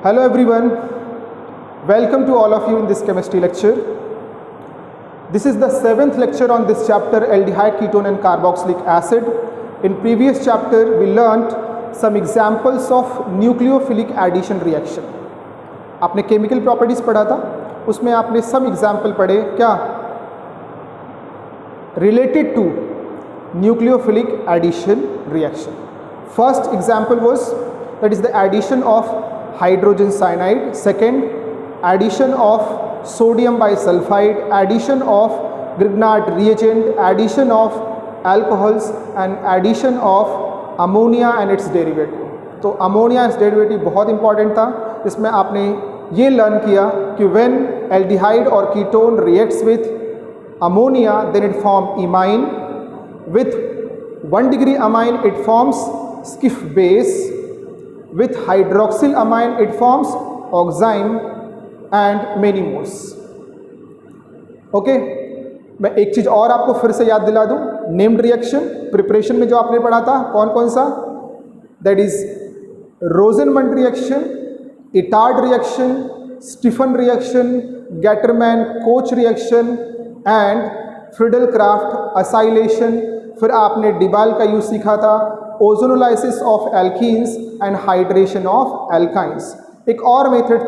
Hello everyone, welcome to all of you in this chemistry lecture. This is the 7th lecture on this chapter, aldehyde, ketone and carboxylic acid. In previous chapter we learnt some examples of nucleophilic addition reaction. आपने chemical properties पढ़ा था, उसमें आपने some example पढ़े क्या related to nucleophilic addition reaction. First example was that is the addition of hydrogen cyanide. Second, addition of sodium bisulfide, addition of Grignard reagent, addition of alcohols and addition of ammonia and its derivative. तो ammonia and its derivative बहुत important था, इसमें आपने ये learn किया कि when aldehyde or ketone reacts with ammonia then it forms imine. With 1 degree amine it forms Schiff base. With hydroxyl amine it forms oxime and many more. Okay, मैं एक चीज़ और आपको फिर से याद दिला दूं, नेम्ड रिएक्शन प्रिपरेशन में जो आपने पढ़ा था कौन कौन सा, that is Rosenmund reaction, Etard reaction, Stephen reaction, Gattermann Koch reaction and Friedel Crafts acylation. फिर आपने डिबाल का यूज सीखा था, ozonolysis of alkenes and hydration of alkynes. एक और मेथड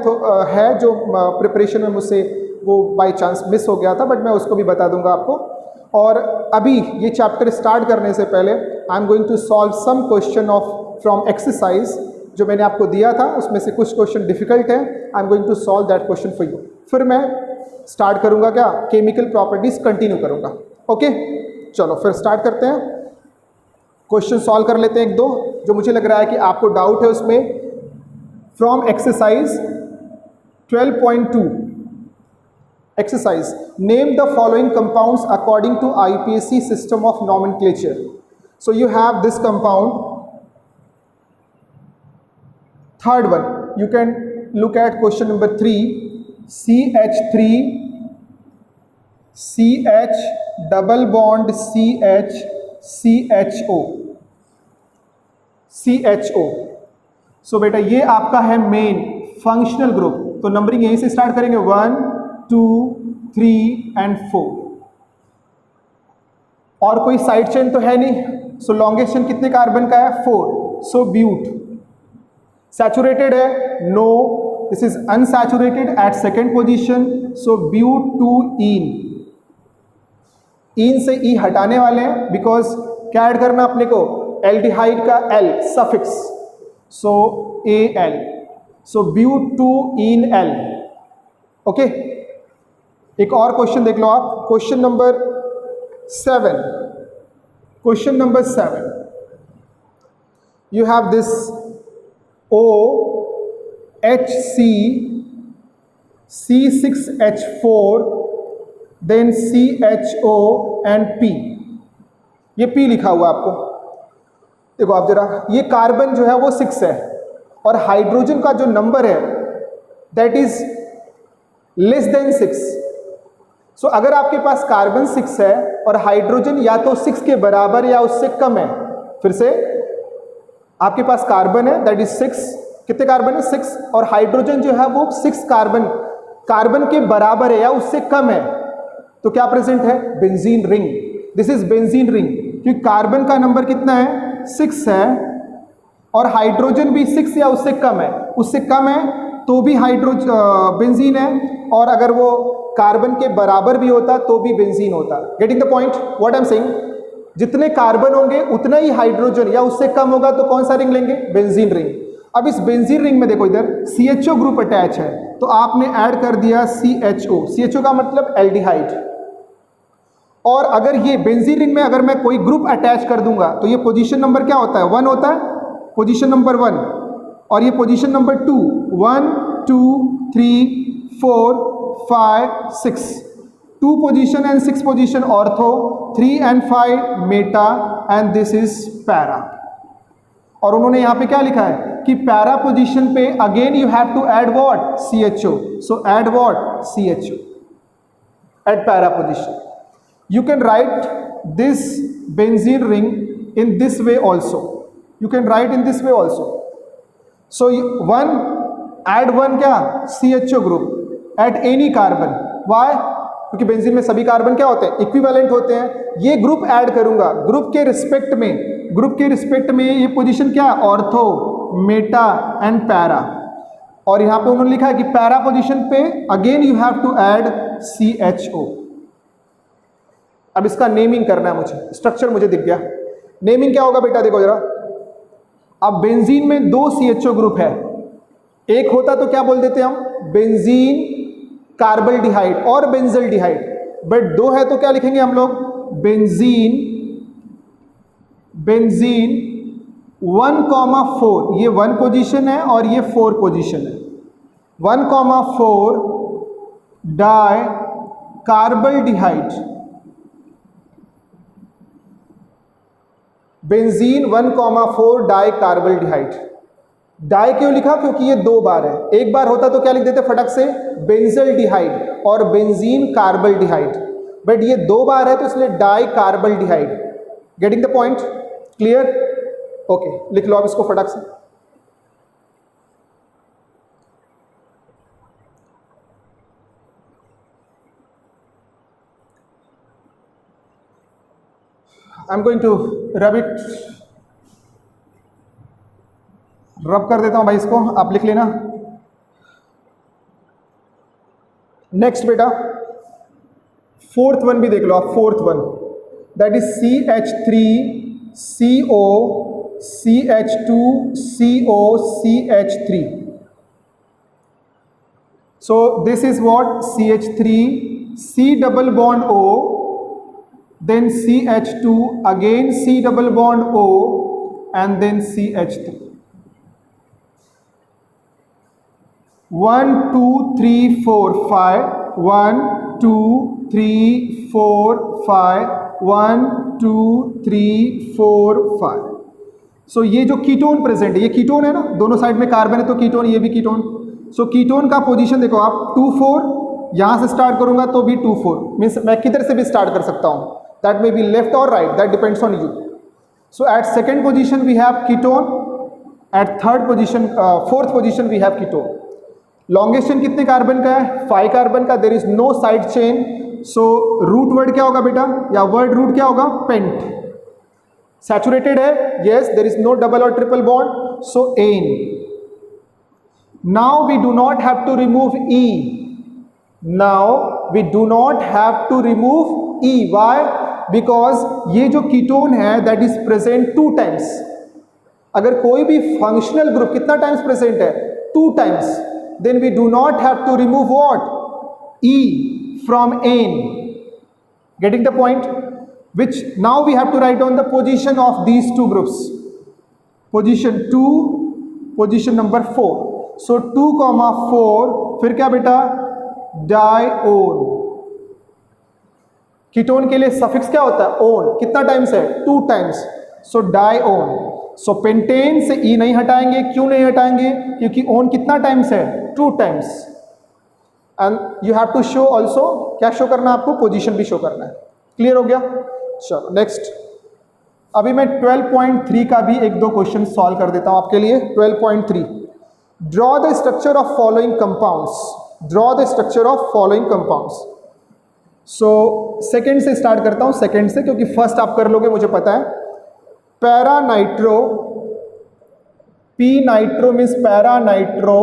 है जो प्रिपरेशन में मुझसे वो बाय चांस मिस हो गया था, बट मैं उसको भी बता दूंगा आपको. और अभी ये चैप्टर स्टार्ट करने से पहले I am going to solve some question of from exercise जो मैंने आपको दिया था, उसमें से कुछ क्वेश्चन डिफिकल्ट है. I am going to solve that question for you. फिर मैं स्टार्ट करूंगा क्या, केमिकल प्रॉपर्टीज कंटिन्यू करूंगा. ओके, चलो फिर स्टार्ट करते हैं. क्वेश्चन सॉल्व कर लेते हैं एक दो जो मुझे लग रहा है कि आपको डाउट है उसमें. From exercise 12.2 exercise, name the following compounds according to IPAC system of nomenclature. So you have this compound. Third one, you can look at question number 3, CH3 CH double bond CH CHO CHO. So बेटा ये आपका है main functional group, तो numbering यहीं से start करेंगे 1 2 3 and 4. और कोई साइड चेन तो है नहीं, सो लॉन्गेस्ट चेन कितने कार्बन का है 4. So but. सैचुरेटेड है, no, this is unsaturated at second position. So but two ene. Ene से ई हटाने वाले हैं बिकॉज क्या ऐड करना अपने को, एल्डिहाइड का al suffix, so A L. So but two en al. Okay, एक और क्वेश्चन देख लो आप, question number 7. Question number 7, you have this OHC C6H4 then CHO and P. ये P लिखा हुआ आपको. देखो आप जरा, ये कार्बन जो है वो 6 है और हाइड्रोजन का जो नंबर है दैट इज लेस देन 6. सो अगर आपके पास कार्बन 6 है और हाइड्रोजन या तो 6 के बराबर या उससे कम है, फिर से आपके पास कार्बन है दैट इज 6, कितने कार्बन है 6, और हाइड्रोजन जो है वो 6 कार्बन के बराबर है या उससे कम है, तो क्या प्रेजेंट है, benzene ring. This is benzene ring, क्योंकि कार्बन का नंबर कितना है 6 है और हाइड्रोजन भी 6 या उससे कम है. उससे कम है तो भी बेंजीन है, और अगर वो कार्बन के बराबर भी होता तो भी बेंजीन होता. Getting the point what I am saying. जितने कार्बन होंगे उतना ही हाइड्रोजन या उससे कम होगा, तो कौन सा रिंग लेंगे, बेंजीन रिंग. अब इस बेंजीन रिंग में देखो इधर CHO ग्रुप अटैच है, तो आपने ऐड कर दिया CHO. CHO का मतलब एल्डिहाइड. और अगर ये बेंजीन रिंग में अगर मैं कोई ग्रुप अटैच कर दूंगा तो ये पोजीशन नंबर क्या होता है, 1 होता है, पोजीशन नंबर 1. और ये position number 2, 1 2 3 4 5 6. 2 position and 6 position ortho, 3 and 5 meta and this is para. और उन्होंने यहाँ पे क्या लिखा है कि पैरा पोजीशन पे again you have to add what, CHO. So add what, CHO at para position. You can write this benzene ring in this way also. You can write in this way also. So one add one क्या CHO group at any carbon, why, क्योंकि benzene में सभी carbon क्या होते हैं equivalent होते हैं। ये ग्रुप ऐड करूंगा, ग्रुप के रिस्पेक्ट में ये पोजीशन क्या ऑर्थो, मेटा एंड पैरा, और यहां पे उन्होंने लिखा है कि पैरा पोजीशन पे again you have to add CHO। अब इसका नेमिंग करना है मुझे, स्ट्रक्चर मुझे दिख गया। नेमिंग क्या होगा बेटा, देखो जरा, अब बेंजीन में 2 CHO ग्रुप है, एक होता तो क्या बोल देते हम बेंजीन कार्बल्डिहाइड और बेंजल्डिहाइड, बट 2 है तो क्या लिखेंगे हम लोग बेंजीन 1,4, ये 1 पोजीशन है और ये 4 पोजीशन है, 1,4 डाई कार्बल्डिहाइड, बेंजीन 1,4 डाई कार्बल्डिहाइड। डाई क्यों लिखा, क्योंकि ये 2 बार है, एक बार होता तो क्या लिख देते फटक से बेंजल्डिहाइड और बेंजीन कार्बल्डिहाइड, बट ये 2 बार है तो इसलिए di carbaldehyde. Getting the point, clear, okay, लिख लो आप इसको फटक से। आई एम गोइंग टू रब कर देता हूं भाई इसको, आप लिख लेना। नेक्स्ट बेटा 4th वन भी देख लो आप, 4th one, that is CH3CO CH2CO CH3। so this is what CH3 C double bond O, then CH2 again C double bond O and then CH3। 1 2 3 4 5 1 2 3 4 5 1 2 3 4 5। सो ये जो कीटोन प्रेजेंट है, ये ketone है ना, दोनों साइड में कार्बन है तो कीटोन, ये भी कीटोन। सो कीटोन का पोजीशन देखो आप 2 4, यहां से स्टार्ट करूंगा तो भी 2 4, मीन्स मैं किधर से भी स्टार्ट कर सकता हूं, दैट मे बी लेफ्ट और right, that depends on you. So at second position we have ketone, at third position 4th position we have ketone. Longest chain कितने कार्बन का है, 5 कार्बन का, there is no side chain, so root word क्या होगा बेटा, या word root क्या होगा पेंट। सैचुरेटेड है, yes, there is no double और triple bond, so ane. Now we do not have to remove E, now we do not have to remove E, why, because ये जो ketone है that is present 2 times. अगर कोई भी functional group कितना times present है, 2 times, then we do not have to remove what, E from N। Getting the point, which now we have to write down the position of these 2 groups, position 2, position number 4। so 2,4 फिर क्या बेटा डाइओन। Ketone के लिए suffix क्या होता है own, कितना times है 2 टाइम्स, सो डाइओन। सो पेंटेन से E नहीं हटाएंगे, क्यों नहीं हटाएंगे, क्योंकि ओन कितना टाइम्स है 2 times, and you have to show also, क्या शो करना है आपको, पोजीशन भी शो करना है। क्लियर हो गया, चलो नेक्स्ट। अभी मैं 12.3 का भी 1-2 क्वेश्चन सॉल्व कर देता हूं आपके लिए। 12.3, draw the structure of following compounds, draw the structure of following compounds. So second से स्टार्ट करता हूं, सेकेंड से, क्योंकि फर्स्ट आप कर लोगे मुझे पता है। Para nitro, P nitro means para nitro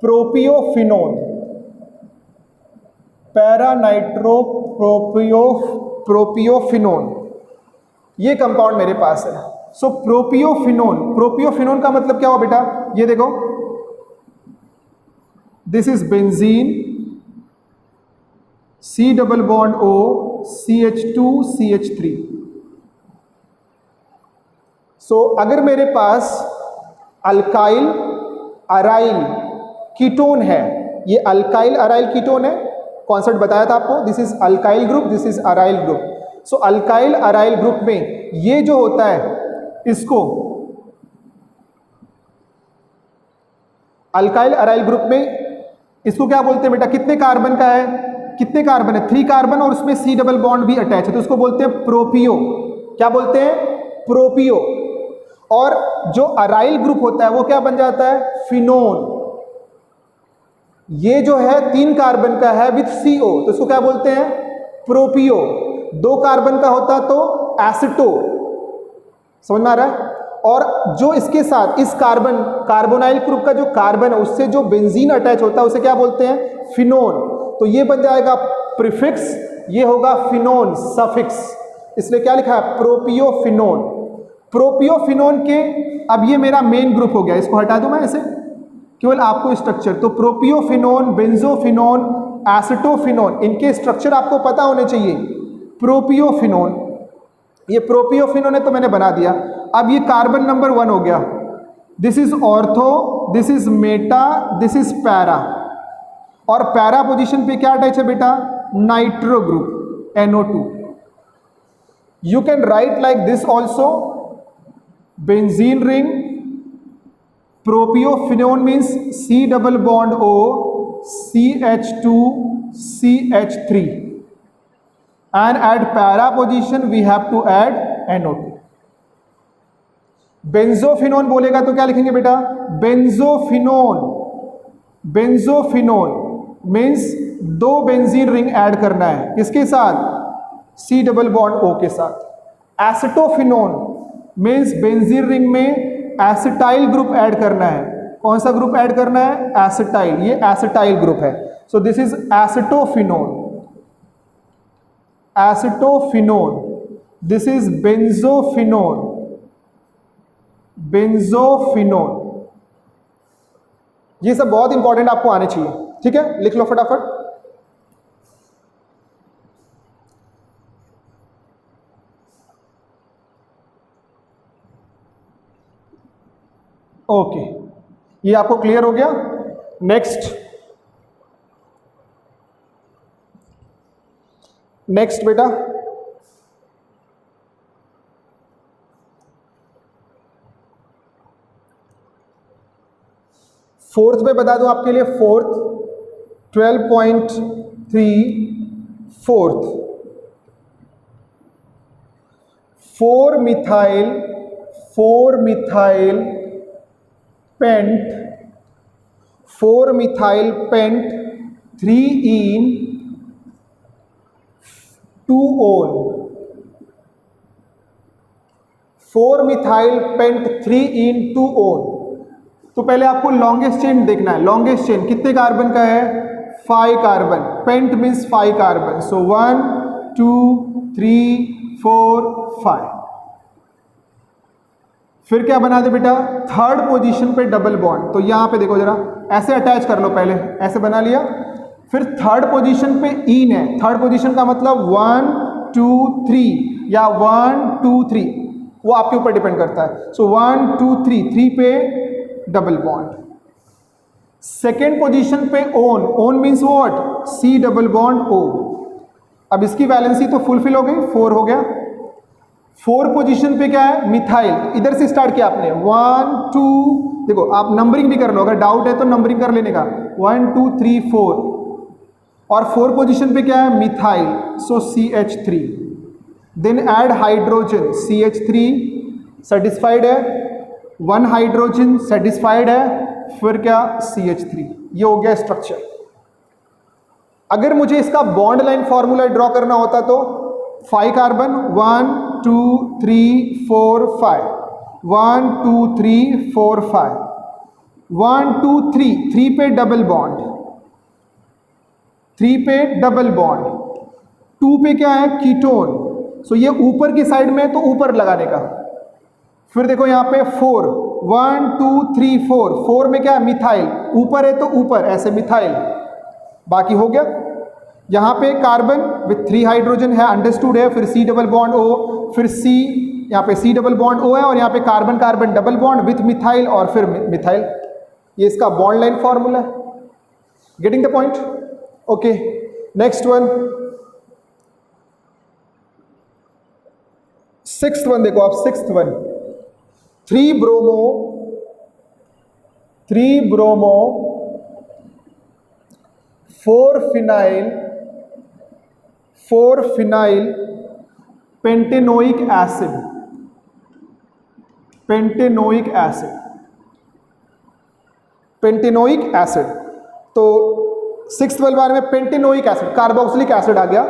propiophenone, para nitro propiophenone, ये कंपाउंड मेरे पास है। सो प्रोपियोफिनोन, प्रोपियोफिनोन का मतलब क्या हुआ बेटा, ये देखो, this is benzene, C double bond O CH2 CH3। सो अगर मेरे पास अल्काइल अराइल कीटोन है, ये अल्काइल अराइल कीटोन है, कॉन्सेप्ट बताया था आपको, this is alkyl group, this is aryl group. So alkyl aryl group में ये जो होता है, इसको अल्काइल अराइल ग्रुप में इसको क्या बोलते हैं बेटा, कितने कार्बन का है, कितने कार्बन है 3 कार्बन, और उसमें C डबल बॉन्ड भी अटैच है, तो उसको बोलते हैं प्रोपियो। क्या बोलते हैं, प्रोपियो। और जो अराइल ग्रुप होता है वो क्या बन जाता है, फिनोन। ये जो है 3 कार्बन का है विथ CO, तो इसको क्या बोलते हैं? प्रोपियो। 2 कार्बन का होता तो एसिटो। समझ में आ रहा है? और जो इसके साथ इस कार्बोनाइल ग्रुप का जो कार्बन है उससे जो बेंजीन अटैच होता है उसे क्या बोलते हैं? फिनोन। तो ये बन जाएगा प्रीफिक्स, ये होगा फिनोन सफिक्स, इसलिए क्या लिखा है? प्रोपियोफिनोन। प्रोपियोफिनोन के अब ये मेरा मेन ग्रुप हो गया, इसको हटा दूं मैं ऐसे, केवल आपको स्ट्रक्चर। तो प्रोपियोफिनोन, बेंजोफिनोन, एसिटोफिनोन, इनके स्ट्रक्चर आपको पता होने चाहिए। प्रोपियोफिनोन, ये प्रोपियोफिनोन है तो मैंने बना दिया। अब ये कार्बन नंबर 1 हो गया। This is ortho, this is meta, this is para. और पैरा पोजीशन पे क्या अटैच है बेटा? Nitro group, NO2। You can write like this also, benzene ring, propiophenone means C double bond O, CH2, CH3, and at para position we have to add NO2। Benzophenone बोलेगा तो क्या लिखेंगे बेटा? Benzophenone. Benzophenone means 2 benzene ring add करना है, किसके साथ? C double bond O के साथ। एसिटोफिनोन मीन्स बेंजीन रिंग में एसिटाइल ग्रुप ऐड करना है। कौन सा ग्रुप ऐड करना है? एसिटाइल। ये एसिटाइल ग्रुप है, so this is acetophenone. Acetophenone, this is benzophenone. Benzophenone. ये सब बहुत इंपॉर्टेंट आपको आने चाहिए, ठीक है? लिख लो फटाफट। ओके, ये आपको क्लियर हो गया। नेक्स्ट बेटा, फोर्थ में बता दूं आपके लिए। Fourth 12.3 fourth 4 methyl paint 3 in 2-ol। 4 methyl paint 3 in 2-ol। तो पहले आपको लॉन्गेस्ट चेन देखना है। लॉन्गेस्ट चेन कितने कार्बन का है? 5 कार्बन। पेंट मीन्स 5 कार्बन, सो 1 2 3 4 5। फिर क्या बना दे बेटा? थर्ड पोजीशन पे डबल बॉन्ड। तो यहां पे देखो जरा, ऐसे अटैच कर लो, पहले ऐसे बना लिया। फिर थर्ड पोजीशन पे इन है। थर्ड पोजीशन का मतलब 1 2 3 या 1 2 3, वो आपके ऊपर डिपेंड करता है। सो 1 2 3 पे डबल बॉन्ड। सेकेंड पोजीशन पे own means what? C double bond O। अब इसकी वैलेंसी तो फुलफिल हो गई, 4 हो गया। 4 पोजीशन पे क्या है? मिथाइल। इधर से स्टार्ट किया आपने, 1 2, देखो आप नंबरिंग भी कर लो, अगर डाउट है तो नंबरिंग कर लेने का, 1 2 3 4। और 4 पोजीशन पे क्या है? Methyl, so CH3। Then add hydrogen, CH3 satisfied है, 1 हाइड्रोजन सेटिस्फाइड है, फिर क्या? CH3। ये हो गया स्ट्रक्चर। अगर मुझे इसका बॉन्ड लाइन फॉर्मूला ड्रॉ करना होता तो 5 कार्बन, 1 2 3 4 5, 1 2 3 4 5, 1 2 3 पे डबल बॉन्ड, 3 पे डबल बॉन्ड, 2 पे क्या है? कीटोन। सो ये ऊपर की साइड में तो ऊपर लगाने का। फिर देखो यहाँ पे 4, 1 2 3 4, 4 में क्या है? मिथाइल। ऊपर है तो ऊपर ऐसे मिथाइल, बाकी हो गया। यहाँ पे कार्बन विथ 3 हाइड्रोजन है, अंडरस्टूड है। फिर C डबल बॉन्ड O, फिर C, यहाँ पे C डबल बॉन्ड O है, और यहाँ पे carbon carbon double bond with methyl, और फिर मिथाइल। ये इसका बॉन्ड लाइन फॉर्मूला है। Getting the point? Okay, next one, 6th one देखो आप। 6th one 3 bromo 4 phenyl pentanoic acid. तो 6 वाले बारे में पेंटेनोइक एसिड, कार्बोक्सिलिक एसिड आ गया।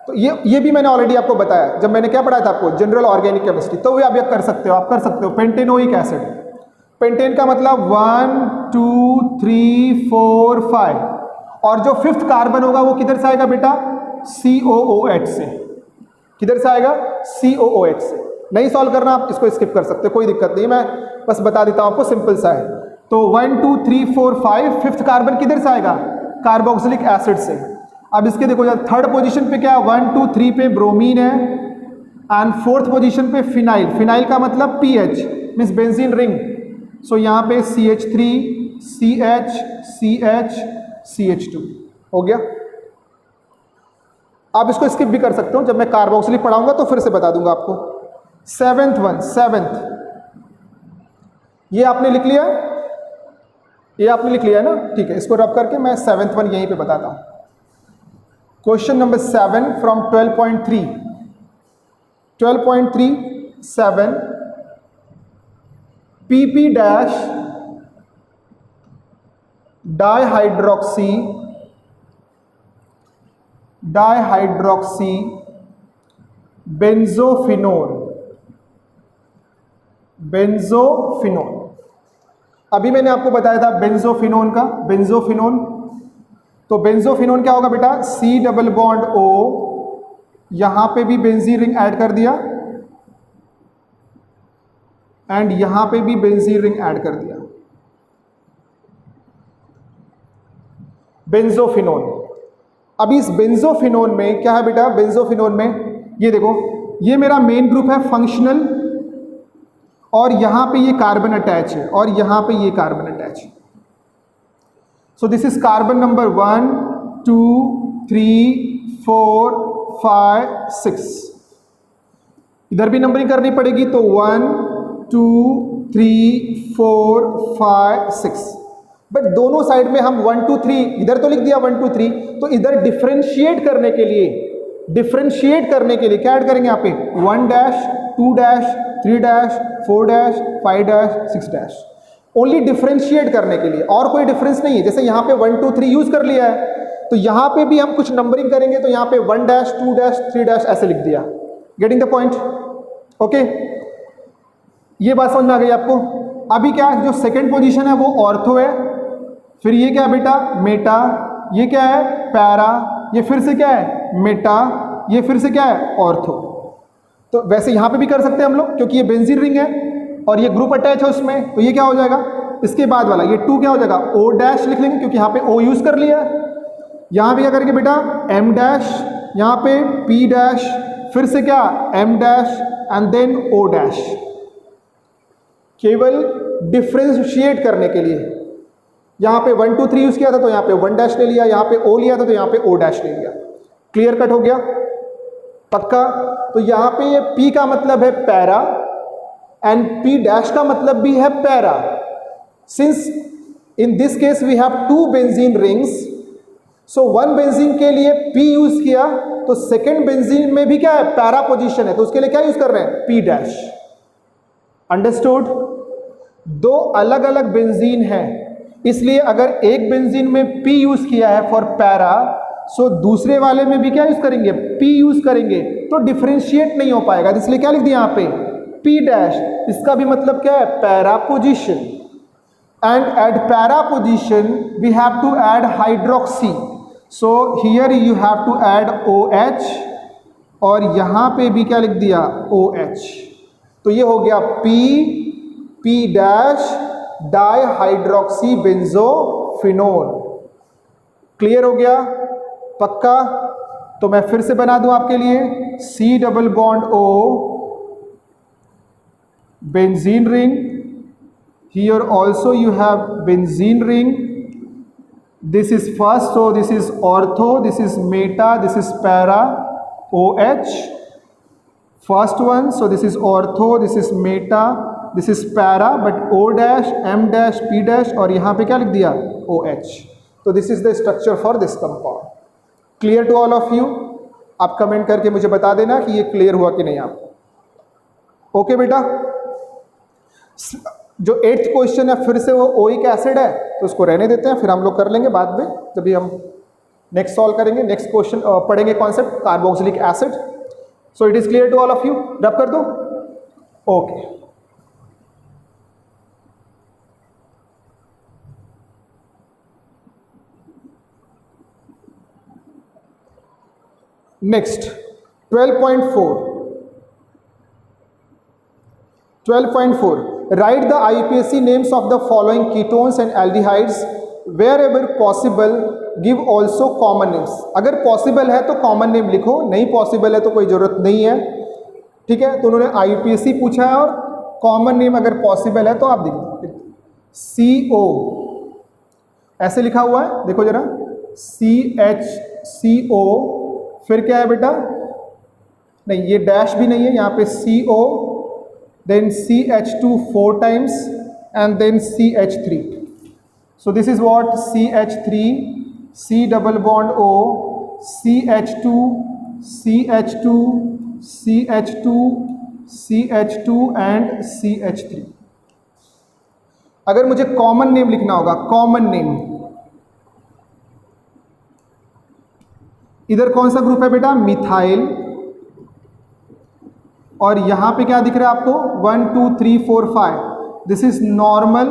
तो ये भी मैंने ऑलरेडी आपको बताया जब मैंने क्या पढ़ाया था आपको, जनरल ऑर्गेनिक केमिस्ट्री। तो ये आप कर सकते हो, आप कर सकते हो पेंटेनोइक एसिड। पेंटेन का मतलब 1 2 3 4 5, और जो 5th कार्बन होगा वो किधर से आएगा बेटा, COOH से। किधर से आएगा, COOH से। नहीं सॉल्व करना आप इसको स्किप कर सकते हो, कोई दिक्कत नहीं, मैं बस बता देता हूं आपको, सिंपल सा है। तो 1 2 3 4 5, 5th कार्बन किधर से आएगा, कार्बोक्सिलिक एसिड से। अब इसके देखो 3rd पोजीशन पे क्या है, 1 2 3 पे ब्रोमीन है, एंड 4th पोजीशन पे फिनाइल। फिनाइल का मतलब PH मीन्स बेंजीन रिंग। सो यहाँ पे CH3 CH CH CH2 हो गया। आप इसको स्किप भी कर सकते हो, जब मैं कार्बोक्सिलिक पढ़ाऊंगा तो फिर से बता दूंगा आपको। 7th, ये आपने लिख लिया, ये आपने लिख लिया है ना, ठीक है। इसको रब करके मैं 7th वन यहीं पे बताता हूं। Question number 7 from 12.3 7 PP dash dihydroxy benzophenone. अभी मैंने आपको बताया था बेंजोफिनोन का, बेंजोफिनोन। तो बेंजोफिनोन क्या होगा बेटा, C डबल बॉन्ड O, यहां पे भी बेंजीन रिंग ऐड कर दिया, एंड यहां पे भी बेंजीन रिंग ऐड कर दिया, बेंजोफिनोन। अभी इस बेंजोफिनोन में क्या है बेटा, बेंजोफिनोन में ये देखो, ये मेरा मेन ग्रुप है फंक्शनल, और यहां पे ये कार्बन अटैच है, और यहां पे ये कार्बन अटैच है। So this is carbon number 1 2 3 4 5 6। इधर भी नंबरिंग करनी पड़ेगी, तो 1 2 3 4 5 6। बट दोनों साइड में हम 1 2 3 इधर तो लिख दिया 1 2 3, तो इधर डिफरेंशिएट करने के लिए क्या ऐड करेंगे यहाँ पे, 1 dash 2 dash 3 dash 4 dash 5 dash 6 dash. Only differentiate करने के लिए, और कोई डिफरेंस नहीं है। जैसे यहाँ पे 1 2 3 यूज कर लिया है, तो यहाँ पे भी हम कुछ नंबरिंग करेंगे, तो यहाँ पे 1 डैश 2 डैश 3 डैश ऐसे लिख दिया। Getting the point, okay. ये बात समझ में आ गई आपको। अभी क्या है, जो सेकेंड पोजीशन है वो ऑर्थो है, फिर ये क्या है बेटा, मेटा, ये क्या है, पैरा, ये फिर से क्या है, मेटा, ये फिर से क्या है, ऑर्थो। तो वैसे यहां पे भी कर सकते हैं हम लोग, क्योंकि ये बेंजीन रिंग है और ये ग्रुप अटैच है उसमें, तो ये क्या हो जाएगा, इसके बाद वाला ये 2 क्या हो जाएगा, O डैश लिख लेंगे, क्योंकि यहाँ पे O यूज कर लिया है। यहां पे क्या करेंगे बेटा, M डैश, यहाँ पे P डैश, फिर से क्या, M dash, and then O dash, केवल डिफ्रेंशिएट करने के लिए। यहाँ पे 1 2 3 यूज किया था, तो यहाँ पे 1 डैश ले लिया, यहाँ पे O लिया था, तो यहाँ पे O डैश ले लिया। क्लियर कट हो गया, पक्का। तो यहाँ पे ये P का मतलब है पैरा, एंड P डैश का मतलब भी है para. Since in this case we have 2 benzene rings, so 1 benzene के लिए P यूज किया, तो सेकेंड बेंजीन में भी क्या है, पैरा पोजीशन है, तो उसके लिए क्या यूज कर रहे हैं, P डैश। अंडरस्टूड। 2 अलग अलग बेंजीन है, इसलिए अगर एक बेंजीन में P यूज किया है फॉर पैरा, सो दूसरे वाले में भी क्या यूज करेंगे, P यूज करेंगे, तो डिफरेंशिएट नहीं हो पाएगा। इसलिए क्या लिख दिया यहाँ पे, P डैश। इसका भी मतलब क्या है, para position, and at para position we have to add hydroxy, so here you have to add OH, और यहां पे भी क्या लिख दिया, OH। तो ये हो गया P dash dihydroxy benzophenone. Clear हो गया, पक्का। तो मैं फिर से बना दूं आपके लिए, C double bond O, benzene ring, here also you have benzene ring, this is first, so this is ortho, this is meta, this is para, OH, first one, so this is ortho, this is meta, this is para, but O dash, M dash, P dash, और यहाँ पे क्या लिख दिया, OH। तो this is the structure for this compound. Clear to all of you? आप comment करके मुझे बता देना कि ये क्लियर हुआ कि नहीं आपको। ओके बेटा। जो 8th क्वेश्चन है फिर से वो ओइक एसिड है, तो उसको रहने देते हैं, फिर हम लोग कर लेंगे बाद में जब भी हम नेक्स्ट सॉल्व करेंगे, नेक्स्ट क्वेश्चन पढ़ेंगे concept carboxylic acid. So it is clear to all of you? Rub कर दो। Okay, next 12.4 write the IUPAC names of the following ketones and aldehydes wherever possible give also common names। अगर possible है तो common name लिखो, नहीं possible है तो कोई ज़रूरत नहीं है, ठीक है। तो उन्होंने IUPAC पूछा है और कॉमन नेम अगर पॉसिबल है तो आप देखिए CO ऐसे लिखा हुआ है, देखो जरा CHCO, फिर क्या है बेटा, नहीं ये डैश भी नहीं है, यहाँ पे CO, then CH2 4 times and then CH3. So this is what CH3, C double bond O, CH2, CH2, CH2, CH2 and CH3। अगर मुझे कॉमन नेम लिखना होगा, कॉमन नेम, इधर कौन सा ग्रुप है बेटा, मिथाइल, और यहां पे क्या दिख रहा है आपको 1 2 3 4 5, this is normal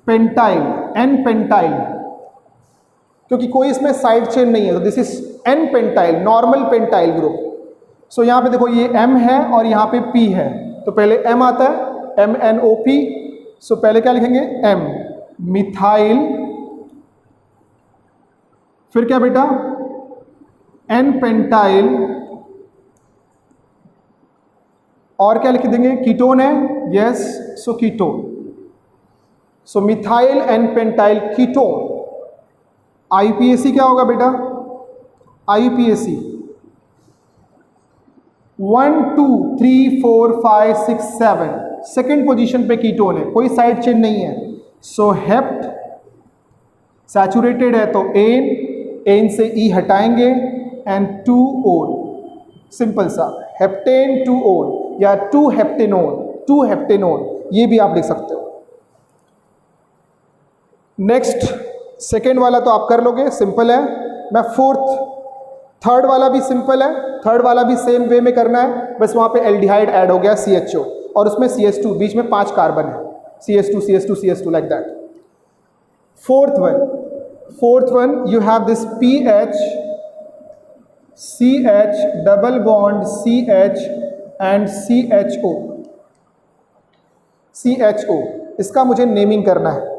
pentyl, N pentyl, क्योंकि कोई इसमें साइड चेन नहीं है, तो this is N pentyl, normal pentyl group. So यहां पे देखो ये M है और यहां पे P है, तो पहले M आता है, MNOP। सो पहले क्या लिखेंगे, M, मिथाइल, फिर क्या बेटा, एन पेंटाइल, और क्या लिख देंगे, कीटोन है, yes, so ketone, so methyl N pentyl ketone. IUPAC क्या होगा बेटा, IUPAC 1 2 3 4 5 6 7, सेकेंड पोजीशन पे कीटोन है, कोई साइड चेन नहीं है। सो हेप्ट, सैचुरेटेड है तो एन से ई हटाएंगे एंड 2 ओन, सिंपल सा, हेप्टेन 2 ओन या 2 हेप्टेनोन, 2 हेप्टेनोन, ये भी आप लिख सकते हो। नेक्स्ट सेकेंड वाला तो आप कर लोगे, सिंपल है। मैं थर्ड वाला भी सिंपल है, थर्ड वाला भी सेम वे में करना है, बस वहाँ पे एल्डिहाइड ऐड हो गया CHO और उसमें CH2, बीच में 5 कार्बन है, CH2 CH2 CH2 like that. Fourth one you have this PH, CH double bond CH and CHO, इसका मुझे नेमिंग करना है,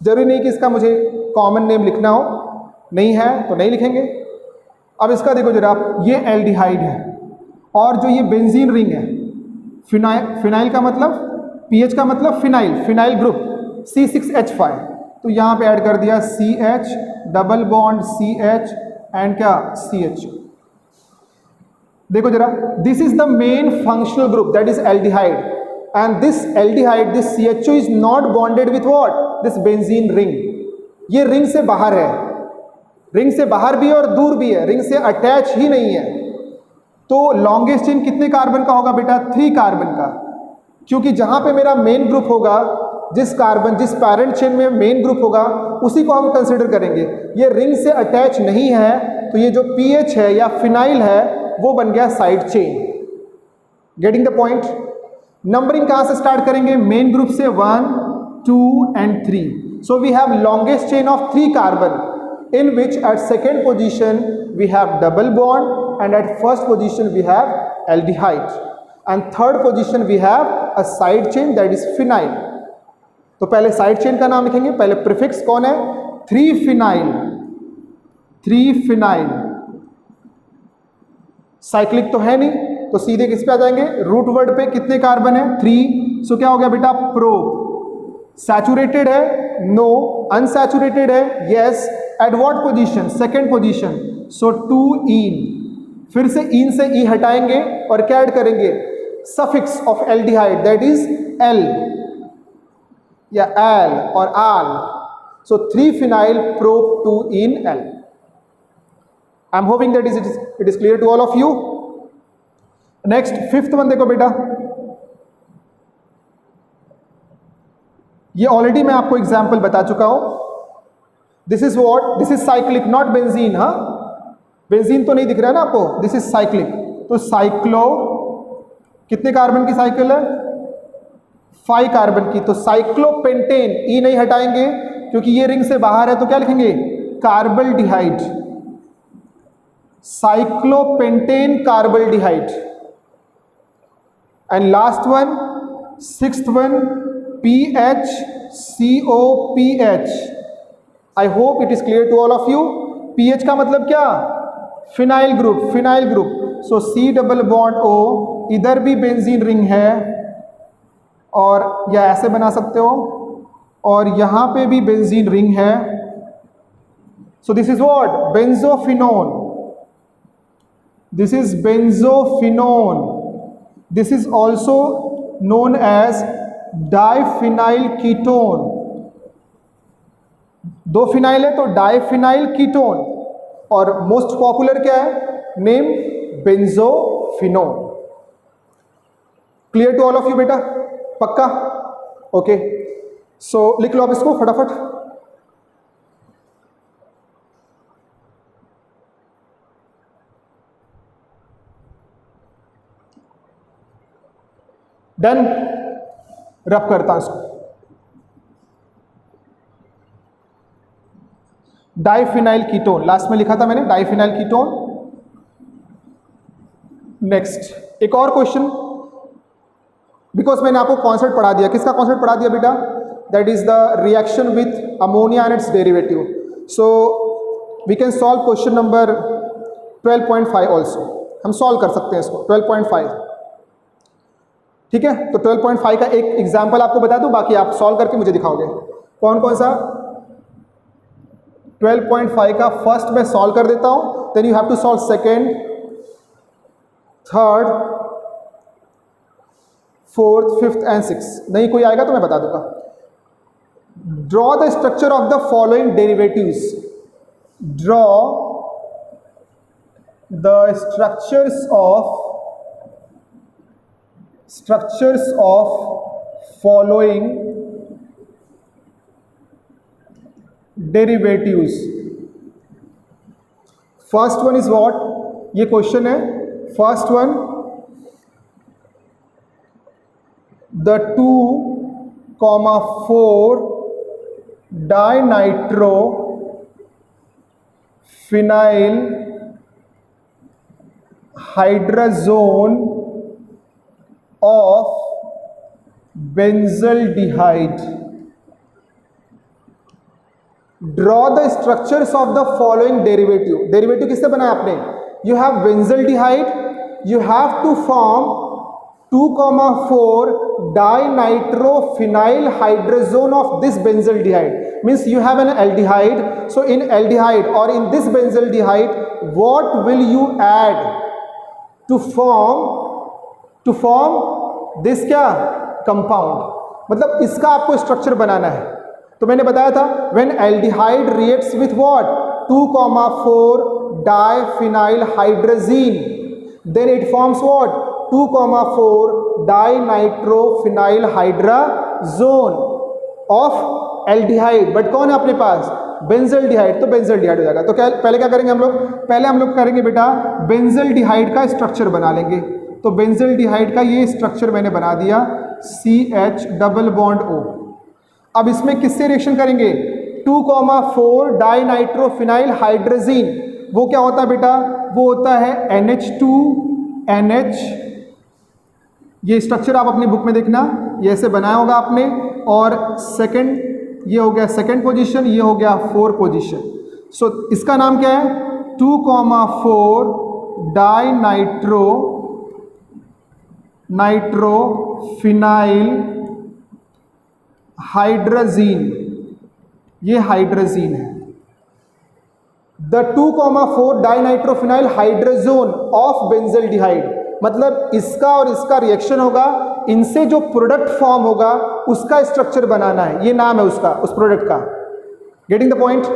जरूरी नहीं कि इसका मुझे कॉमन नेम लिखना हो, नहीं है तो नहीं लिखेंगे। अब इसका देखो जरा आप, ये एल्डिहाइड है और जो ये बेंजीन रिंग है, फिनाइल का मतलब, PH का मतलब फिनाइल ग्रुप, C6H5, तो यहाँ पे ऐड कर दिया CH double bond CH and क्या CH। देखो जरा, this is the main functional group that is aldehyde, and this aldehyde, this CHO is not bonded with what, this benzene ring. ये ring से बाहर है, रिंग से बाहर भी और दूर भी है, रिंग से अटैच ही नहीं है। तो लॉन्गेस्ट चेन कितने कार्बन का होगा बेटा, 3 कार्बन का, क्योंकि जहां पे मेरा मेन ग्रुप होगा, जिस पैरेंट चेन में मेन ग्रुप होगा उसी को हम कंसिडर करेंगे। ये रिंग से अटैच नहीं है, तो ये जो PH है या फिनाइल है वो बन गया side chain. Getting the point. Numbering कहां से स्टार्ट करेंगे, मेन ग्रुप से 1 2 and 3। So we have longest chain of 3 carbon in which at second position we have double bond and at first position we have aldehyde and third position we have a side chain that is phenyl। तो पहले side chain का नाम लिखेंगे, पहले prefix कौन है, 3 phenyl, cyclic तो है नहीं, तो सीधे किस पे आ जाएंगे, रूट वर्ड पे, कितने कार्बन है 3, सो क्या हो गया बेटा प्रो। सैचुरेटेड है, नो, अनसैचुरेटेड है, yes, at what position, second position, so 2 ene, फिर से इन से ई हटाएंगे और क्या ऐड करेंगे, suffix of aldehyde that is al या एल और al, so 3 phenyl pro 2 en al. I am hoping that it is clear to all of you. Next 5th one देखो बेटा, ये ऑलरेडी मैं आपको एग्जाम्पल बता चुका हूं। This is what, this is cyclic, not benzene. हाँ, बेंजीन तो नहीं दिख रहा है ना आपको, दिस इज साइक्लिक। तो साइक्लो, कितने कार्बन की साइकिल है? 5 कार्बन की। तो साइक्लोपेंटेन, ई नहीं हटाएंगे क्योंकि ये रिंग से बाहर है, तो क्या लिखेंगे? Carbaldehyde, cyclopentane carbaldehyde. And last one, 6th one, PHCOPH। I hope it is clear to all of you. PH का मतलब क्या? Phenyl group, phenyl group. So C double bond O, इधर भी बेंजीन रिंग है और या ऐसे बना सकते हो, और यहां पे भी बेंजीन रिंग है। So this is what? Benzophenone. This is benzophenone. This is also known as diphenyl ketone. 2 phenyl है तो डाइफिनाइल कीटोन, और मोस्ट पॉपुलर क्या है name? Benzophenone. Clear to all of you बेटा? पक्का? ओके, सो लिख लो आप इसको फटाफट। डन, रब करता हूं इसको। डाइफिनाइल कीटोन, लास्ट में लिखा था मैंने डाइफिनाइल कीटोन। नेक्स्ट, एक और क्वेश्चन, बिकॉज मैंने आपको कॉन्सेप्ट पढ़ा दिया। किसका कॉन्सेप्ट पढ़ा दिया बेटा? That is the reaction with ammonia and its derivative. So we can solve question number 12.5 also. हम सॉल्व कर सकते हैं इसको, 12.5। ठीक है, तो 12.5 का एक एग्जाम्पल आपको बता दूं, बाकी आप सॉल्व करके मुझे दिखाओगे। कौन कौन सा? 12.5 का फर्स्ट मैं सॉल्व कर देता हूं, then you have to solve second, third, 4th, 5th and 6th। नहीं कोई आएगा तो मैं बता दूंगा। Draw the structure of the following derivatives. Draw the structures of following derivatives. First one is what? ये क्वेश्चन है। First one, the 2,4 dinitro phenyl hydrazone of benzaldehyde. Draw the structures of the following derivative. Derivative किससे बनाया आपने? You have benzaldehyde, you have to form 2,4 dinitrophenyl hydrazone of this benzaldehyde. Means you have an aldehyde. So in aldehyde or in this benzaldehyde, what will you add to form this क्या? compound. मतलब इसका आपको structure बनाना है। तो मैंने बताया था when aldehyde reacts with what? 2,4 diphenyl hydrazine, then it forms what? 2,4 dinitrophenyl hydrazone of aldehyde। But कौन है अपने पास? बेंजल्डिहाइड। तो बेंजल्डिहाइड हो जाएगा। तो क्या पहले क्या करेंगे हम लोग? पहले हम लोग करेंगे बेटा बेंजल्डिहाइड का स्ट्रक्चर बना लेंगे। तो बेंजल्डिहाइड का ये स्ट्रक्चर मैंने बना दिया, CH डबल बॉन्ड O। अब इसमें किससे रिएक्शन करेंगे? 2,4 डाइनाइट्रोफिनाइल हाइड्रोजीन। वो क्या होता है बेटा? वो होता है NH2NH। ये स्ट्रक्चर आप अपनी बुक में देखना, ये ऐसे बनाया होगा आपने। और सेकंड, ये हो गया सेकंड पोजीशन, ये हो गया 4th पोजीशन। सो इसका नाम क्या है? 2,4 नाइट्रोफिनाइल हाइड्रोजीन। ये हाइड्रोजीन है। The 2,4 dinitrophenyl hydrazone of benzaldehyde, मतलब इसका और इसका रिएक्शन होगा, इनसे जो प्रोडक्ट फॉर्म होगा उसका स्ट्रक्चर बनाना है। ये नाम है उसका, उस प्रोडक्ट का। Getting the point?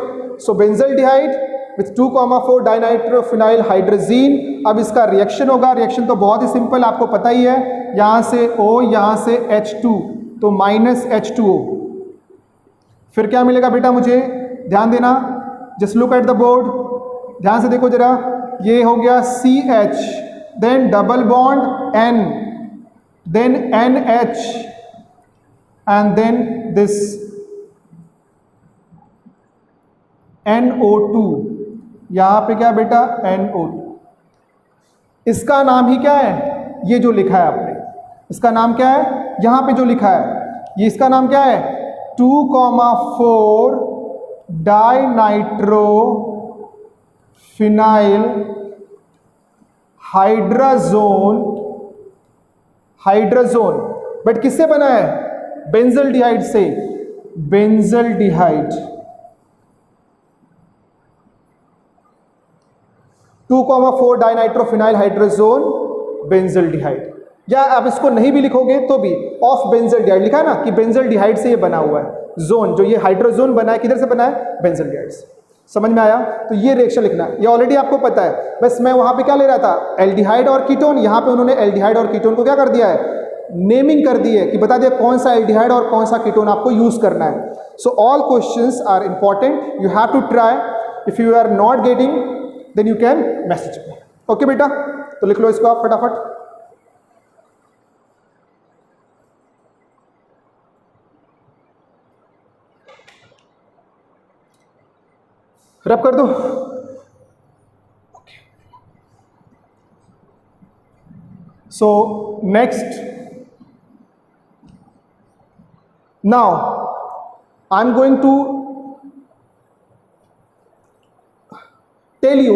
So benzaldehyde with 2,4 dinitrophenyl hydrazine. अब इसका रिएक्शन होगा। रिएक्शन तो बहुत ही सिंपल, आपको पता ही है। यहाँ से O, यहाँ से H2, तो -H2O। फिर क्या मिलेगा बेटा मुझे, ध्यान देना, just look at the board, ध्यान से देखो जरा, ये हो गया CH, then double bond N, then NH, and then this NO2, यहां पे क्या बेटा NO2। इसका नाम ही क्या है, ये जो लिखा है आपने, इसका नाम क्या है, यहां पे जो लिखा है, ये इसका नाम क्या है, 2,4 dinitro phenyl hydrazone, hydrazone, but किससे बना है, बेंजल्डिहाइड से, बेंजल्डिहाइड, 2,4 डाइनाइट्रोफिनाइल हाइड्राजोन बेंजल्डिहाइड, या आप इसको नहीं भी लिखोगे तो भी ऑफ बेंजल्डिहाइड लिखा है ना, कि बेंजल्डिहाइड से ये बना हुआ है, जोन जो ये हाइड्रोजोन बना है किधर से बना है, बेंजल्डिहाइड से। समझ में आया? तो ये रिएक्शन लिखना है, ये ऑलरेडी आपको पता है, बस मैं वहां पे क्या ले रहा था, एल्डिहाइड और कीटोन, यहां पे उन्होंने एल्डिहाइड और कीटोन को क्या कर दिया है, नेमिंग कर दी है, कि बता दिया कौन सा एल्डिहाइड और कौन सा कीटोन आपको यूज करना है। So all questions are important, you have to try, if you are not getting then you can message me. Okay बेटा, तो लिख लो इसको आप फटाफट। रब कर दो। Okay, so next, now I am going to tell you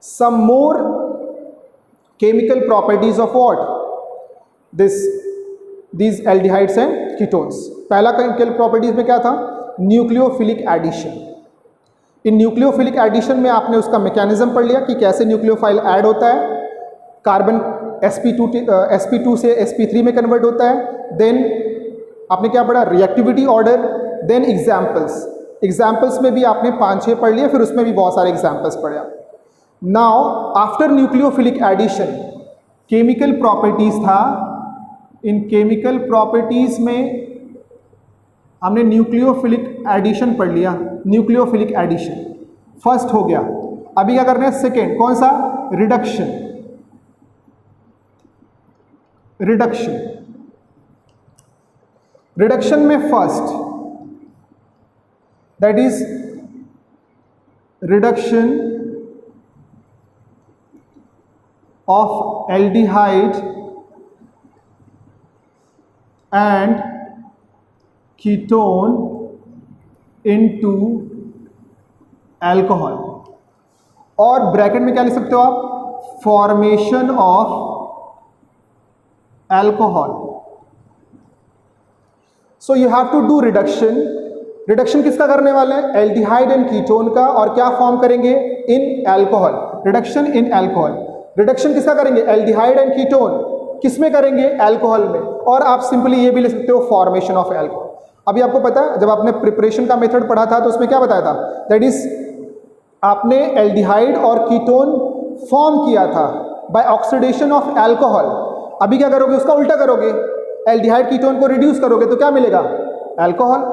some more chemical properties of what, these aldehydes and ketones। पहला chemical properties में क्या था, न्यूक्लियोफिलिक एडिशन। इन न्यूक्लियोफिलिक एडिशन में आपने उसका मैकेनिज्म पढ़ लिया कि कैसे न्यूक्लियोफाइल ऐड होता है, कार्बन sp2 से sp3 में कन्वर्ट होता है, देन आपने क्या पढ़ा, रिएक्टिविटी ऑर्डर, देन एग्जाम्पल्स में भी आपने 5-6 पढ़ लिए, फिर उसमें भी बहुत सारे एग्जाम्पल्स पढ़े आप। Now after nucleophilic addition chemical properties था, इन केमिकल प्रॉपर्टीज में हमने न्यूक्लियोफिलिक एडिशन पढ़ लिया, न्यूक्लियोफिलिक एडिशन फर्स्ट हो गया। अभी क्या करना है, सेकेंड, कौन सा, रिडक्शन। रिडक्शन, रिडक्शन में first, that is reduction of aldehyde and ketone into alcohol, और ब्रैकेट में क्या लिख सकते हो आप, formation of alcohol. So you have to do reduction. Reduction किसका करने वाले हैं, एल्डिहाइड एंड कीटोन का, और क्या फॉर्म करेंगे, in alcohol, reduction in alcohol. Reduction किसका करेंगे, एल्डिहाइड एंड कीटोन, किस में करेंगे, अल्कोहल में, और आप सिंपली ये भी ले सकते हो, फॉर्मेशन ऑफ अल्कोहल। अभी आपको पता है जब आपने प्रिपरेशन का मेथड पढ़ा था तो उसमें क्या बताया था, दैट इज आपने एल्डिहाइड और कीटोन फॉर्म किया था बाय ऑक्सीडेशन ऑफ अल्कोहल। अभी क्या करोगे, उसका उल्टा करोगे, एल्डिहाइड कीटोन को रिड्यूस करोगे तो क्या मिलेगा, अल्कोहल।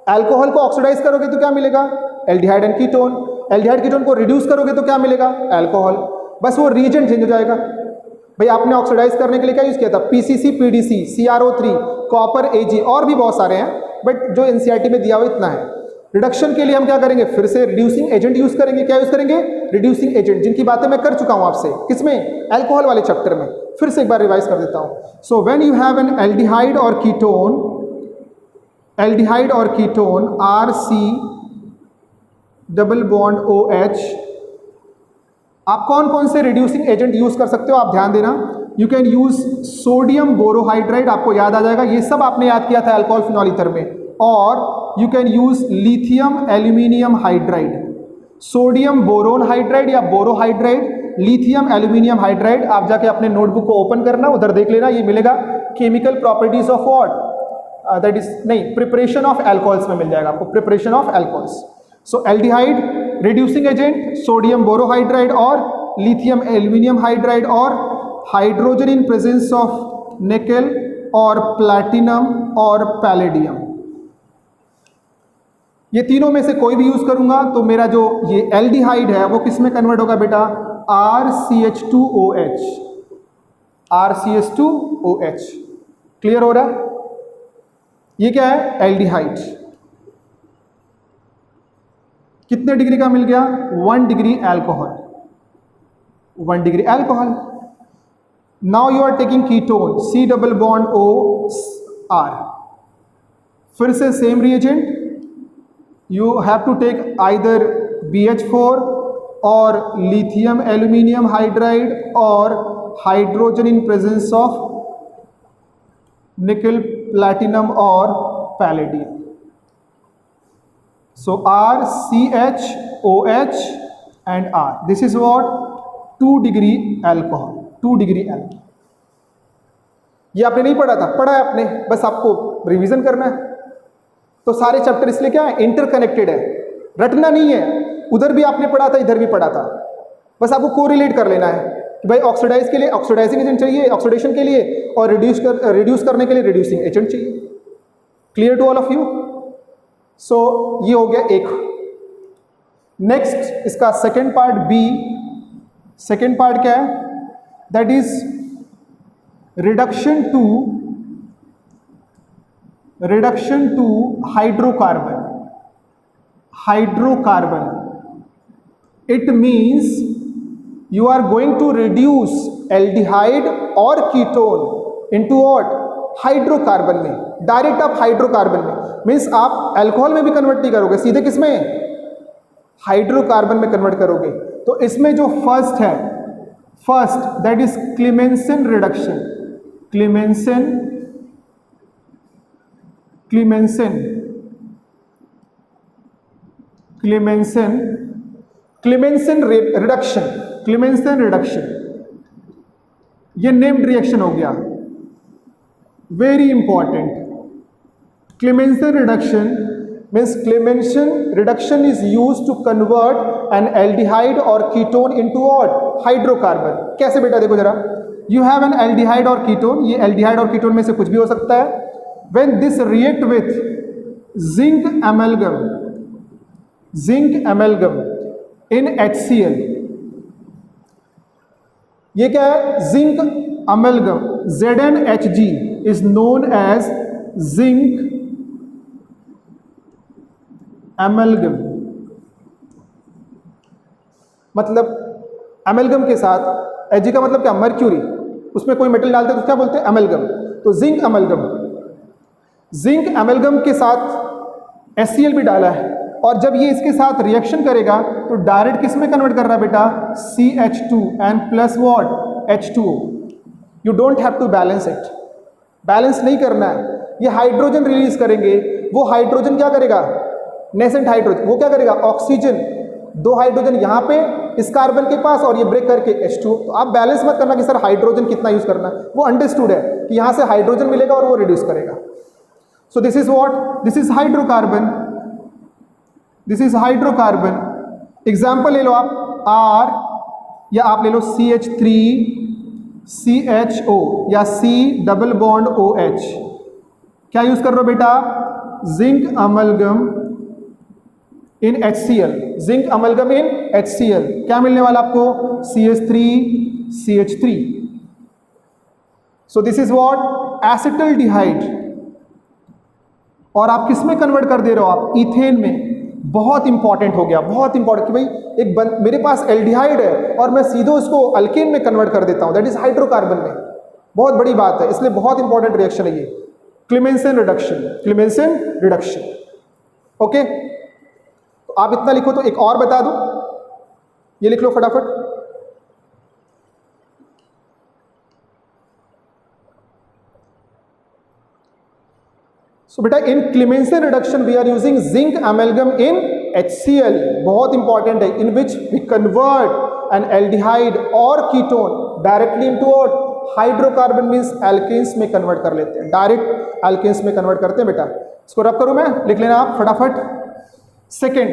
अल्कोहल को ऑक्सीडाइज करोगे तो क्या मिलेगा, aldehyde and ketone. Aldehyde ketone को रिड्यूस करोगे तो क्या मिलेगा, अल्कोहल। बस वो रीजन चेंज हो जाएगा। भाई आपने ऑक्सीडाइज करने के लिए क्या यूज किया था, PCC, PDC, CrO3, copper, Ag, और भी बहुत सारे हैं, बट जो NCERT में दिया हुआ इतना है। रिडक्शन के लिए हम क्या करेंगे, फिर से रिड्यूसिंग एजेंट यूज करेंगे। क्या यूज करेंगे, रिड्यूसिंग एजेंट, जिनकी बातें मैं कर चुका हूं आपसे, किसमें, अल्कोहल वाले चैप्टर में। फिर से एक बार रिवाइज कर देता हूं। So when you have an aldehyde और कीटोन, एल्डिहाइड और ketone RC double bond OH, आप कौन कौन से रिड्यूसिंग एजेंट यूज कर सकते हो, आप ध्यान देना। You can use sodium borohydride, आपको याद आ जाएगा, ये सब आपने याद किया था अल्कोहल फिनॉल ईथर में। और you can use lithium aluminium hydride, sodium boron hydride या बोरोहाइड्राइड, लिथियम एल्यूमिनियम हाइड्राइड। आप जाके अपने नोटबुक को ओपन करना, उधर देख लेना, ये मिलेगा chemical properties of what, that is नहीं, प्रिपरेशन ऑफ अल्कोहल्स में मिल जाएगा आपको, preparation of alcohols. So aldehyde reducing agent sodium borohydride और लिथियम एल्यूमिनियम हाइड्राइड, और hydrogen in presence of nickel और प्लैटिनम और पैलेडियम। ये तीनों में से कोई भी यूज करूंगा तो मेरा जो ये एल्डिहाइड है वो किस में कन्वर्ट होगा बेटा, RCH2OH, RCH2OH। क्लियर हो रहा है? ये क्या है, एल्डिहाइड। कितने डिग्री का मिल गया, 1 degree alcohol, 1 degree alcohol. Now you are taking ketone, C double bond OR, फिर से same reagent, you have to take either BH4 or lithium aluminium hydride or hydrogen in presence of nickel, platinum or palladium. So RCHOH and R. This is what 2 degree alcohol, 2 degree alcohol. ये आपने नहीं पढ़ा था, पढ़ा है आपने, बस आपको रिवीजन करना है। तो सारे चैप्टर इसलिए क्या है, इंटरकनेक्टेड है, रटना नहीं है। उधर भी आपने पढ़ा था, इधर भी पढ़ा था, बस आपको कोरिलेट कर लेना है कि भाई ऑक्सीडाइज के लिए ऑक्सीडाइजिंग एजेंट चाहिए ऑक्सीडेशन के लिए, और रिड्यूस करने के लिए रिड्यूसिंग एजेंट चाहिए। Clear to all of you? So ये हो गया एक। नेक्स्ट इसका second part B, second part क्या है, that is reduction to hydrocarbon. Hydrocarbon, it means you are going to reduce aldehyde और कीटोन into what, हाइड्रोकार्बन में, डायरेक्ट आप हाइड्रोकार्बन में, मीन्स आप अल्कोहल में भी कन्वर्ट नहीं करोगे, सीधे किस में, हाइड्रोकार्बन में कन्वर्ट करोगे। तो इसमें जो फर्स्ट है, first that is Clemmensen reduction, Clemmensen reduction, ये नेम्ड रिएक्शन हो गया, very important. Clemmensen reduction means Clemmensen reduction is used to convert an aldehyde और कीटोन इनटू व्हाट, हाइड्रोकार्बन। कैसे बेटा, देखो जरा, यू हैव एन एल्डिहाइड और कीटोन, ये एल्डिहाइड और कीटोन में से कुछ भी हो सकता है। When this react with zinc amalgam in HCl, ये क्या है, zinc amalgam, ZnHg is known as zinc amalgam. मतलब अमलगम के साथ, Ag का मतलब क्या, मर्क्यूरी, उसमें कोई मेटल डालते हैं तो क्या बोलते हैं, अमलगम। तो जिंक अमलगम के साथ HCl भी डाला है, और जब ये इसके साथ रिएक्शन करेगा तो डायरेक्ट किस में कन्वर्ट कर रहा है बेटा, CH2 and plus what, H2O। You don't have to balance it, balance नहीं करना है। ये हाइड्रोजन रिलीज करेंगे, वो हाइड्रोजन क्या करेगा, नेसेंट हाइड्रोजन, वो क्या करेगा, ऑक्सीजन, 2 हाइड्रोजन यहाँ पे इस कार्बन के पास और ये ब्रेक करके H2O। तो आप बैलेंस मत करना कि सर हाइड्रोजन कितना यूज करना है, वो अंडरस्टूड है कि यहाँ से हाइड्रोजन मिलेगा और वो रिड्यूस करेगा। सो this is what, this is hydrocarbon, this is hydrocarbon. Example ले लो आप, R, या आप ले लो CH3CHO या C डबल बॉन्ड OH। क्या यूज कर रहे हो बेटा, जिंक अमलगम इन HCl, जिंक अमलगम इन HCl, क्या मिलने वाला आपको, CH3CH3। So this is what, acetaldehyde, और आप किस में कन्वर्ट कर दे रहे हो, आप इथेन में। बहुत इंपॉर्टेंट हो गया, बहुत इंपॉर्टेंट कि भाई मेरे पास एल्डिहाइड है और मैं सीधे उसको अल्केन में कन्वर्ट कर देता हूं, दैट इज हाइड्रोकार्बन में। बहुत बड़ी बात है, इसलिए बहुत इंपॉर्टेंट रिएक्शन है ये, क्लेमेंसन रिडक्शन। ओके, तो आप इतना लिखो, तो एक और बता दूं, ये लिख लो फटाफट। सो बेटा, in Clemmensen reduction we are using zinc amalgam in HCl, बहुत इंपॉर्टेंट है, in which we convert an aldehyde और ketone directly into hydrocarbon, means alkanes में कन्वर्ट कर लेते हैं, डायरेक्ट एल्केन्स में कन्वर्ट करते हैं बेटा। इसको रब करूं मैं, लिख लेना आप फटाफट। Second,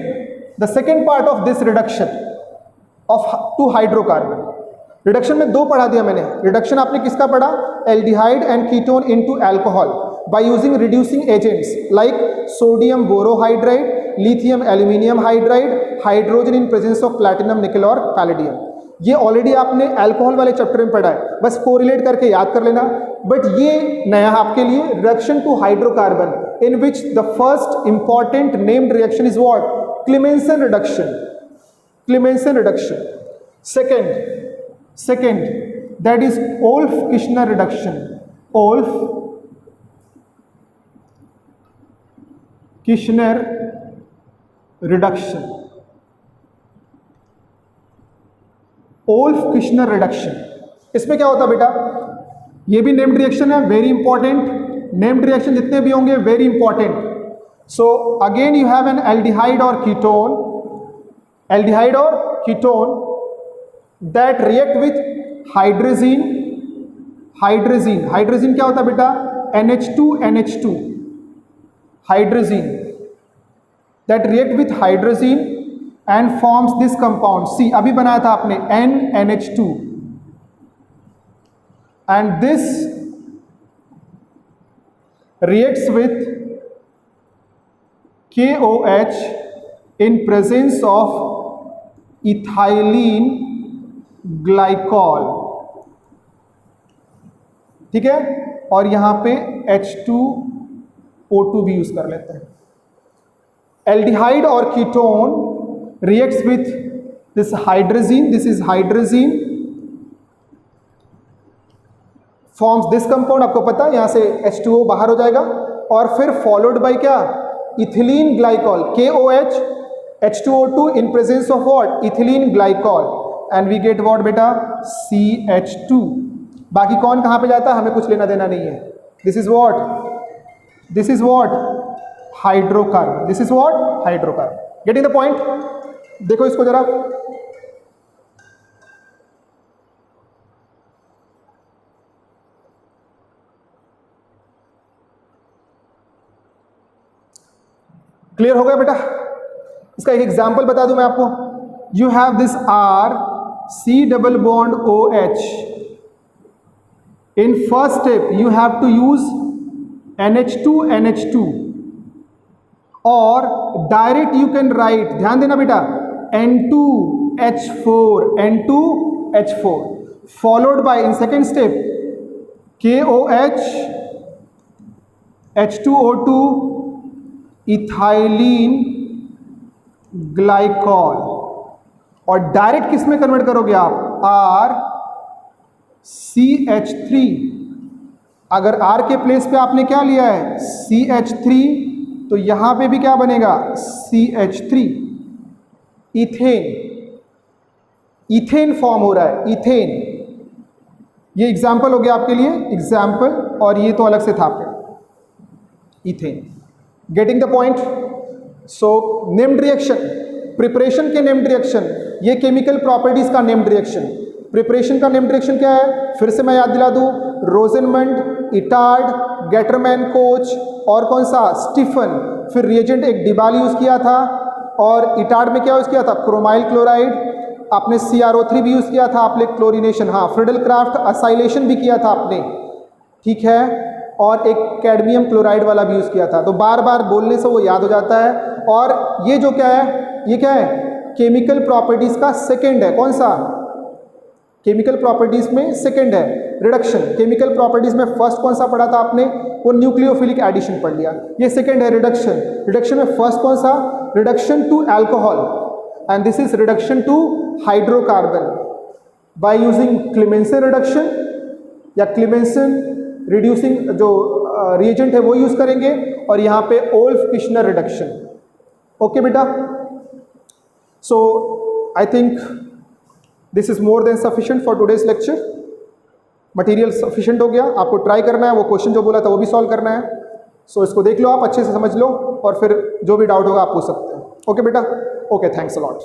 the second part of this reduction of to hydrocarbon, reduction में 2 पढ़ा दिया मैंने। रिडक्शन आपने किसका पढ़ा, aldehyde and ketone into alcohol by using reducing agents like sodium borohydride, lithium aluminium hydride, hydrogen in presence of platinum nickel और palladium. ये already आपने अल्कोहल वाले चैप्टर में पढ़ा है, बस कोरिलेट करके याद कर लेना। बट ये नया आपके लिए, reaction to hydrocarbon in which the first important named reaction is what? Clemmensen reduction. Clemmensen reduction. Second that is Wolff-Kishner reduction. Wolff-Kishner reduction. Wolff-Kishner reduction, इसमें क्या होता है बेटा? ये भी नेम्ड रिएक्शन है, वेरी इंपॉर्टेंट। नेम्ड रिएक्शन जितने भी होंगे very important. So again you have an aldehyde और ketone that react with hydrazine क्या होता है बेटा? NH2 hydrazine that react with hydrazine and forms this compound C, अभी बनाया था आपने NH2, and this reacts with KOH in presence of ethylene glycol, ठीक है। और यहां पे H2O2 भी यूज कर लेते हैं। एल्डिहाइड और ketone reacts with this hydrazine, this is hydrazine, forms this compound, आपको पता है यहां से H2O बाहर हो जाएगा, और फिर फॉलोड बाय क्या? Ethylene glycol, KOH H2O2 in presence of what? Ethylene glycol, and we get what बेटा? CH2। बाकी कौन कहाँ पे जाता है हमें कुछ लेना देना नहीं है। This is what? Hydrocarbon. This is what? Hydrocarbon. Getting the point? देखो इसको जरा, क्लियर हो गया बेटा? इसका एक एग्जाम्पल बता दूं मैं आपको। You have this R C double bond OH। In first step you have to use NH2 और डायरेक्ट यू कैन राइट, ध्यान देना बेटा, N2H4 followed by in second step KOH H2O2 ethylene glycol, और direct किस में convert करोगे आप? RCH3। अगर R के प्लेस पे आपने क्या लिया है? CH3, तो यहां पे भी क्या बनेगा? CH3। इथेन फॉर्म हो रहा है, इथेन। ये एग्जाम्पल हो गया आपके लिए, एग्जाम्पल, और ये तो अलग से था आपके, ethane. Getting the point? So named reaction, preparation के नेम्ड रिएक्शन, ये केमिकल प्रॉपर्टीज का नेम्ड रिएक्शन। प्रिपरेशन का नेम्ड रिएक्शन क्या है? फिर से मैं याद दिला दूं, रोजेनमंड, इटार्ड, गेटरमैन कोच, और कौन सा? स्टीफन। फिर रिएजेंट एक डिबाल यूज किया था, और इटार्ड में क्या यूज किया था? Chromyl chloride. आपने CrO3 भी यूज किया था, आपने क्लोरीनेशन, हाँ, फ्रिडल क्राफ्ट असाइलेशन भी किया था आपने, ठीक है, और एक कैडमियम क्लोराइड वाला भी यूज़ किया था। तो बार बार बोलने से वो याद हो जाता है। और ये जो क्या है, ये क्या है? केमिकल प्रॉपर्टीज़ का सेकंड है। कौन सा? केमिकल प्रॉपर्टीज़ में सेकंड है रिडक्शन। केमिकल प्रॉपर्टीज़ में फर्स्ट कौन सा पढ़ा था आपने? वो न्यूक्लियोफिलिक एडिशन पढ़ लिया। ये सेकंड है रिडक्शन। रिडक्शन में फर्स्ट कौन सा? Reduction to alcohol, and this is reduction to hydrocarbon by using Clemmensen reduction, या क्लेमेंसन रिड्यूसिंग जो रिएजेंट है वो यूज करेंगे, और यहाँ पे वोल्फ-किश्नर रिडक्शन। ओके बेटा, so I think this is more than sufficient for today's lecture. Material sufficient हो गया, आपको ट्राई करना है, वो क्वेश्चन जो बोला था वो भी सॉल्व करना है। सो इसको देख लो, आप अच्छे से समझ लो, और फिर जो भी डाउट होगा आप पूछ सकते हैं। ओके बेटा, ओके, थैंक्स अ लॉट।